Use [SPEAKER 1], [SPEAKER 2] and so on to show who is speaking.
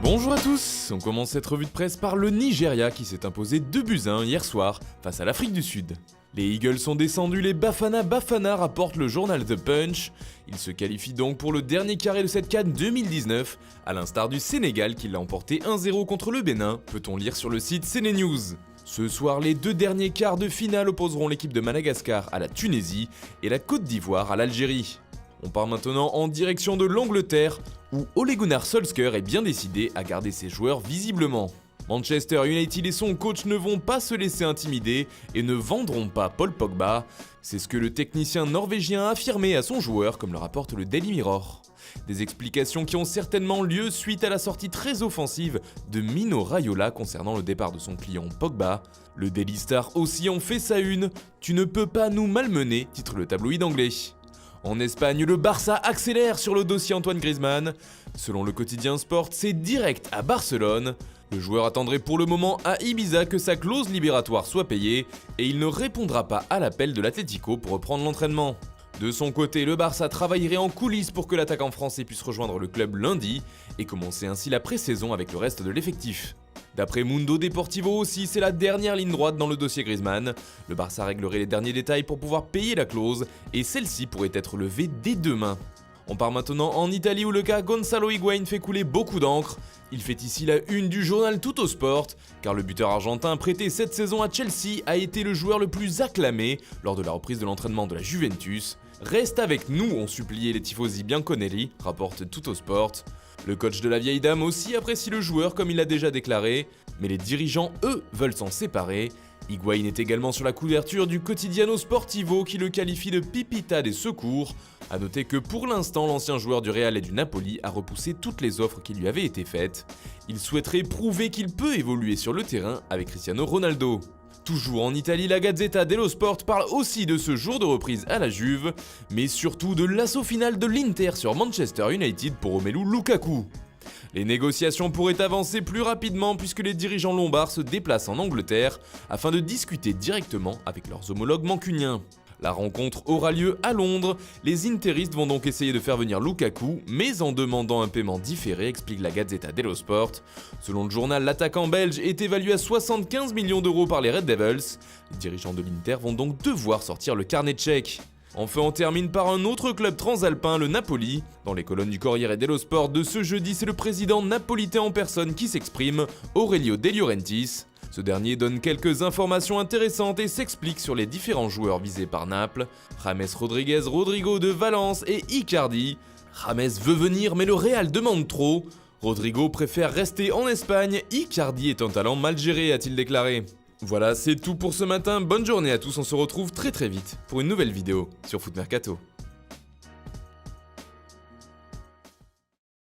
[SPEAKER 1] Bonjour à tous, on commence cette revue de presse par le Nigeria qui s'est imposé 2-1 hier soir face à l'Afrique du Sud. Les Eagles sont descendus, les Bafana Bafana rapporte le journal The Punch. Ils se qualifient donc pour le dernier carré de cette CAN 2019, à l'instar du Sénégal qui l'a emporté 1-0 contre le Bénin, peut-on lire sur le site CNews. Ce soir, les deux derniers quarts de finale opposeront l'équipe de Madagascar à la Tunisie et la Côte d'Ivoire à l'Algérie. On part maintenant en direction de l'Angleterre, où Ole Gunnar Solskjaer est bien décidé à garder ses joueurs visiblement. Manchester United et son coach ne vont pas se laisser intimider et ne vendront pas Paul Pogba. C'est ce que le technicien norvégien a affirmé à son joueur, comme le rapporte le Daily Mirror. Des explications qui ont certainement lieu suite à la sortie très offensive de Mino Raiola concernant le départ de son client Pogba. Le Daily Star aussi en fait sa une. « Tu ne peux pas nous malmener », titre le tabloïd anglais. En Espagne, le Barça accélère sur le dossier Antoine Griezmann. Selon le quotidien Sport, c'est direct à Barcelone. Le joueur attendrait pour le moment à Ibiza que sa clause libératoire soit payée et il ne répondra pas à l'appel de l'Atlético pour reprendre l'entraînement. De son côté, le Barça travaillerait en coulisses pour que l'attaquant français puisse rejoindre le club lundi et commencer ainsi la pré-saison avec le reste de l'effectif. D'après Mundo Deportivo aussi, c'est la dernière ligne droite dans le dossier Griezmann. Le Barça réglerait les derniers détails pour pouvoir payer la clause et celle-ci pourrait être levée dès demain. On part maintenant en Italie où le cas Gonzalo Higuaín fait couler beaucoup d'encre. Il fait ici la une du journal Tuttosport, car le buteur argentin prêté cette saison à Chelsea a été le joueur le plus acclamé lors de la reprise de l'entraînement de la Juventus. Reste avec nous, ont supplié les tifosi bianconeri, rapporte Tuttosport. Le coach de la vieille dame aussi apprécie le joueur comme il l'a déjà déclaré, mais les dirigeants, eux, veulent s'en séparer. Higuaín est également sur la couverture du Quotidiano Sportivo qui le qualifie de pipita des secours. A noter que pour l'instant, l'ancien joueur du Real et du Napoli a repoussé toutes les offres qui lui avaient été faites. Il souhaiterait prouver qu'il peut évoluer sur le terrain avec Cristiano Ronaldo. Toujours en Italie, la Gazzetta dello Sport parle aussi de ce jour de reprise à la Juve, mais surtout de l'assaut final de l'Inter sur Manchester United pour Romelu Lukaku. Les négociations pourraient avancer plus rapidement puisque les dirigeants lombards se déplacent en Angleterre afin de discuter directement avec leurs homologues mancuniens. La rencontre aura lieu à Londres, les interistes vont donc essayer de faire venir Lukaku, mais en demandant un paiement différé, explique la Gazzetta dello Sport. Selon le journal, l'attaquant belge est évalué à 75 millions d'euros par les Red Devils. Les dirigeants de l'Inter vont donc devoir sortir le carnet de chèques. Enfin, on termine par un autre club transalpin, le Napoli. Dans les colonnes du Corriere dello Sport de ce jeudi, c'est le président napolitain en personne qui s'exprime, Aurelio De Laurentiis. Ce dernier donne quelques informations intéressantes et s'explique sur les différents joueurs visés par Naples. James Rodriguez, Rodrigo de Valence et Icardi. James veut venir mais le Real demande trop. Rodrigo préfère rester en Espagne, Icardi est un talent mal géré, a-t-il déclaré. Voilà, c'est tout pour ce matin, bonne journée à tous, on se retrouve très vite pour une nouvelle vidéo sur Foot Mercato.